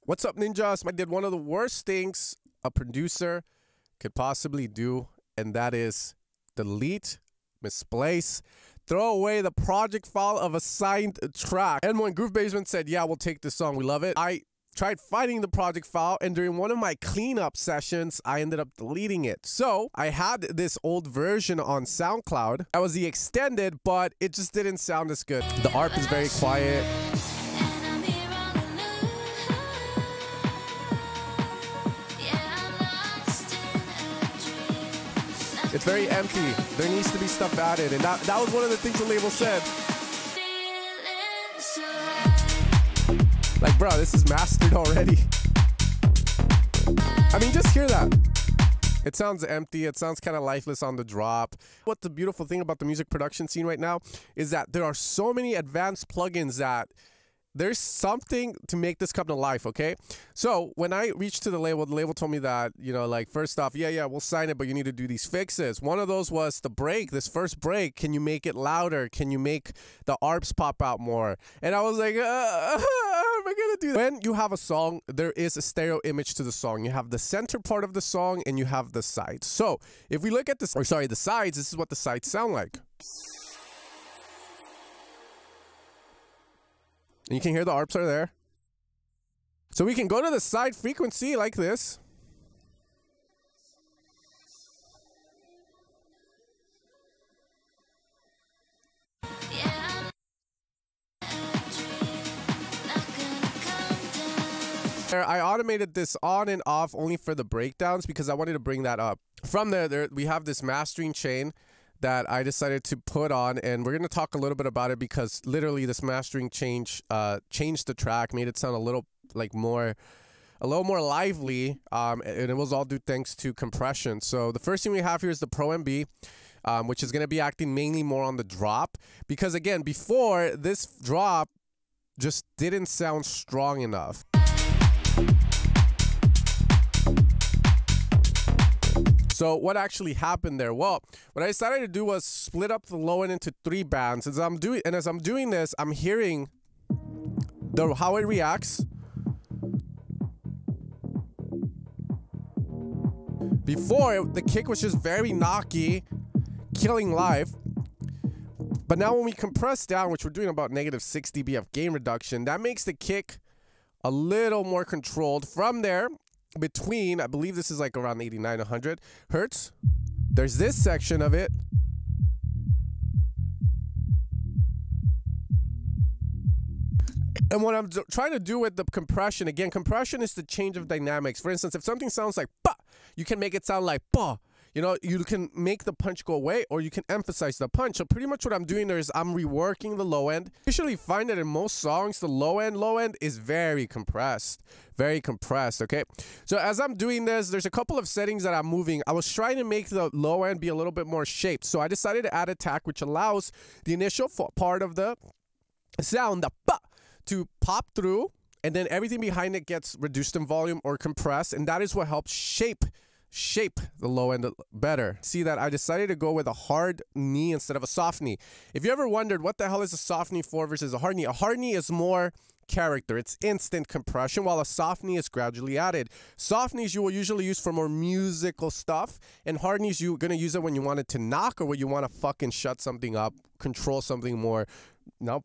What's up, ninjas? I did one of the worst things a producer could possibly do, and that is delete, misplace, throw away the project file of a signed track. And when Groove Basement said, yeah, we'll take this song, we love it, I tried finding the project file, and during one of my cleanup sessions, I ended up deleting it. So I had this old version on SoundCloud. That was the extended, but it just didn't sound as good. The ARP is very quiet. It's very empty. There needs to be stuff added, and that was one of the things the label said. Like, bro, this is mastered already. I mean, just hear that. It sounds empty. It sounds kind of lifeless on the drop. What the beautiful thing about the music production scene right now is that there are so many advanced plugins that there's something to make this come to life, okay? So when I reached to the label told me that, you know, like, first off, yeah, we'll sign it, but you need to do these fixes. One of those was the break, this first break. Can you make it louder? Can you make the ARPs pop out more? And I was like, how am I gonna do that? When you have a song, there is a stereo image to the song. You have the center part of the song and you have the sides. So if we look at the sides, this is what the sides sound like. And you can hear the ARPs are there. So we can go to the side frequency like this. I automated this on and off only for the breakdowns because I wanted to bring that up. From there we have this mastering chain that I decided to put on, and we're going to talk a little bit about it because literally this mastering changed the track, made it sound a little more lively, and it was all due thanks to compression. So the first thing we have here is the PRO MB, which is going to be acting mainly more on the drop, because again, before, this drop just didn't sound strong enough. So what actually happened there? Well, what I decided to do was split up the low end into 3 bands. As I'm doing this, I'm hearing how it reacts. Before, the kick was just very knocky, killing live. But now when we compress down, which we're doing about -6 dB of gain reduction, that makes the kick a little more controlled. From there, between, I believe this is like around 89, 100 hertz, there's this section of it. And what I'm trying to do with the compression, again, compression is the change of dynamics. For instance, if something sounds like bah, you can make it sound like bah. You know, you can make the punch go away, or you can emphasize the punch. So pretty much what I'm doing there is I'm reworking the low end. I usually find that in most songs, the low end is very compressed, okay? So as I'm doing this, there's a couple of settings that I'm moving. I was trying to make the low end be a little bit more shaped. So I decided to add attack, which allows the initial part of the sound, the bah, to pop through, and then everything behind it gets reduced in volume or compressed, and that is what helps shape the low end better. See that I decided to go with a hard knee instead of a soft knee. If you ever wondered what the hell is a soft knee for versus a hard knee is more character. It's instant compression, while a soft knee is gradually added. Soft knees you will usually use for more musical stuff, and hard knees you're gonna use it when you want it to knock or when you want to fucking shut something up, control something more. No,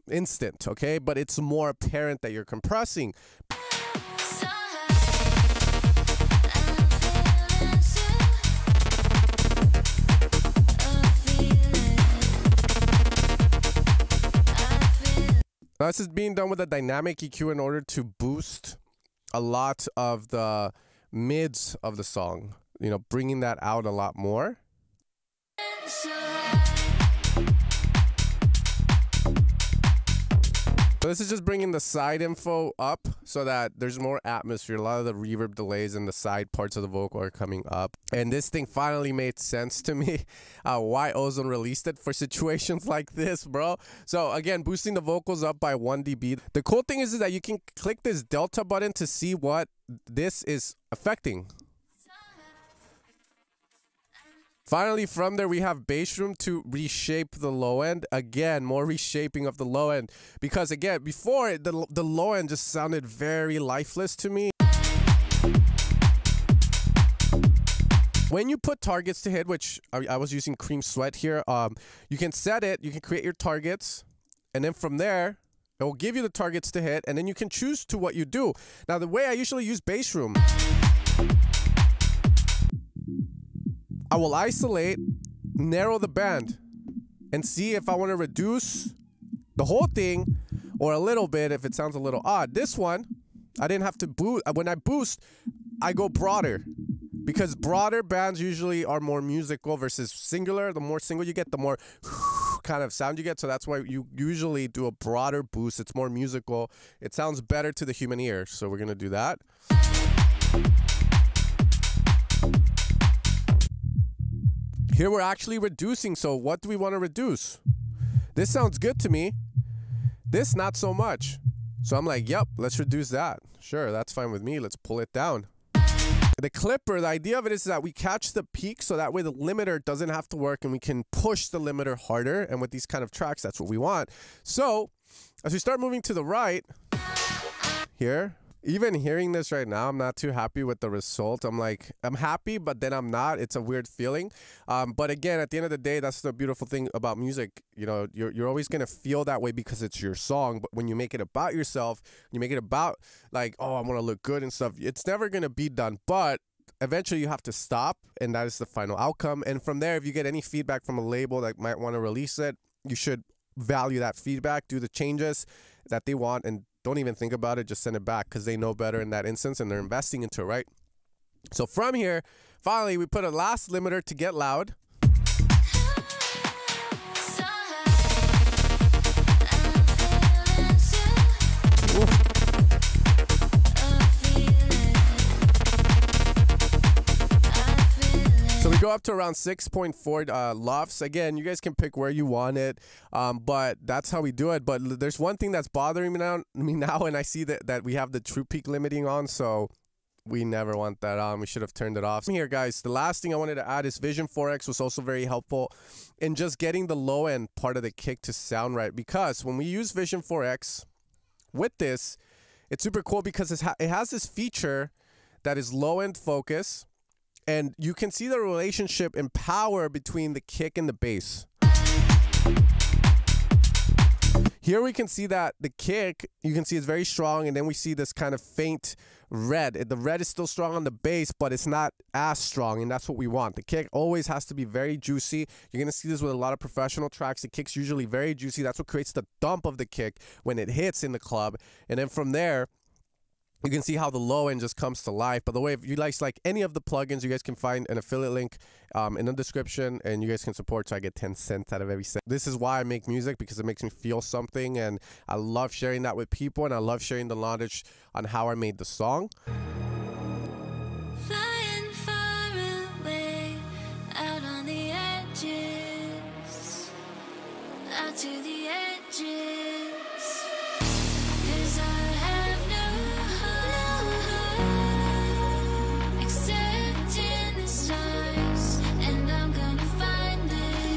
instant, okay? But it's more apparent that you're compressing. Now, this is being done with a dynamic EQ in order to boost a lot of the mids of the song, you know, bringing that out a lot more. So this is just bringing the side info up so that there's more atmosphere. A lot of the reverb delays in the side parts of the vocal are coming up. And this thing finally made sense to me, why Ozone released it for situations like this, bro. So again, boosting the vocals up by 1 dB. The cool thing is that you can click this delta button to see what this is affecting. Finally, from there, we have Bassroom to reshape the low end. Again, more reshaping of the low end. Because, again, before, the low end just sounded very lifeless to me. When you put targets to hit, which I was using Cream Sweat here, you can set it. You can create your targets. And then from there, it will give you the targets to hit. And then you can choose to what you do. Now, the way I usually use Bassroom, I will isolate, narrow the band, and see if I want to reduce the whole thing or a little bit if it sounds a little odd. This one, I didn't have to boost. When I boost, I go broader because broader bands usually are more musical versus singular. The more single you get, the more kind of sound you get. So that's why you usually do a broader boost. It's more musical. It sounds better to the human ear. So we're going to do that. Here we're actually reducing, so what do we want to reduce? This sounds good to me. This, not so much. So I'm like, yep, let's reduce that. Sure, that's fine with me. Let's pull it down. The clipper, the idea of it is that we catch the peak so that way the limiter doesn't have to work and we can push the limiter harder. And with these kind of tracks, that's what we want. So as we start moving to the right here, even hearing this right now, I'm not too happy with the result. I'm like, I'm happy, but then I'm not. It's a weird feeling. But again, at the end of the day, that's the beautiful thing about music. You know, you're always going to feel that way because it's your song. But when you make it about yourself, you make it about like, oh, I want to look good and stuff, it's never going to be done. But eventually you have to stop, and that is the final outcome. And from there, if you get any feedback from a label that might want to release it, you should value that feedback, do the changes that they want, and don't even think about it, just send it back because they know better in that instance and they're investing into it, right? So from here, finally, we put a last limiter to get loud. So we go up to around 6.4 lofts. Again, you guys can pick where you want it, but that's how we do it. But there's one thing that's bothering me now, and I see that we have the true peak limiting on, so we never want that on. We should have turned it off. Here, guys, the last thing I wanted to add is Vision 4X was also very helpful in just getting the low end part of the kick to sound right. Because when we use Vision 4X with this, it's super cool because it has this feature that is low end focus. And you can see the relationship in power between the kick and the bass. Here we can see that the kick, you can see it's very strong, and then we see this kind of faint red. The red is still strong on the bass, but it's not as strong, and that's what we want. The kick always has to be very juicy. You're going to see this with a lot of professional tracks. The kick's usually very juicy. That's what creates the thump of the kick when it hits in the club. And then from there, you can see how the low end just comes to life. By the way, if you guys like any of the plugins, you guys can find an affiliate link in the description, and you guys can support, so I get 10 cents out of every cent. This is why I make music, because it makes me feel something, and I love sharing that with people, and I love sharing the knowledge on how I made the song. Flying far away, out on the edges, out to the edges.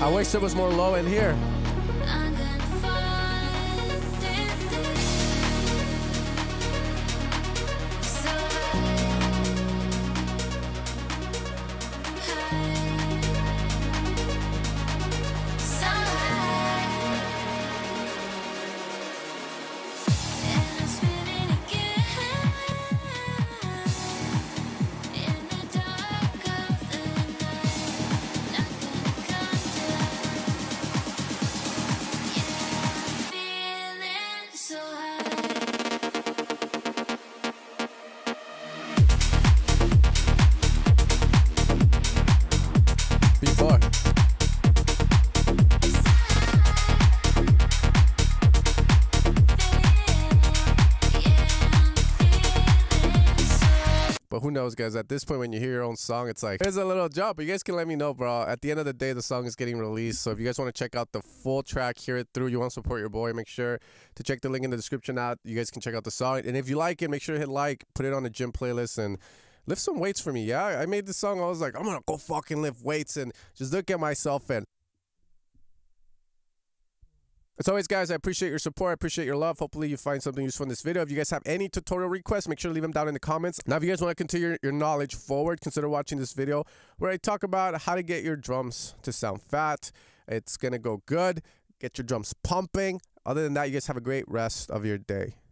I wish there was more low end here. But who knows, guys? At this point, when you hear your own song, it's like, there's a little jump. But you guys can let me know, bro. At the end of the day, the song is getting released. So if you guys want to check out the full track, hear it through, you want to support your boy, make sure to check the link in the description out. You guys can check out the song. And if you like it, make sure to hit like, put it on the gym playlist, and lift some weights for me. Yeah, I made this song. I was like, I'm gonna go fucking lift weights and just look at myself. And as always, guys, I appreciate your support. I appreciate your love. Hopefully you find something useful in this video. If you guys have any tutorial requests, make sure to leave them down in the comments. Now, if you guys want to continue your knowledge forward, consider watching this video where I talk about how to get your drums to sound fat. It's gonna go good. Get your drums pumping. Other than that, you guys have a great rest of your day.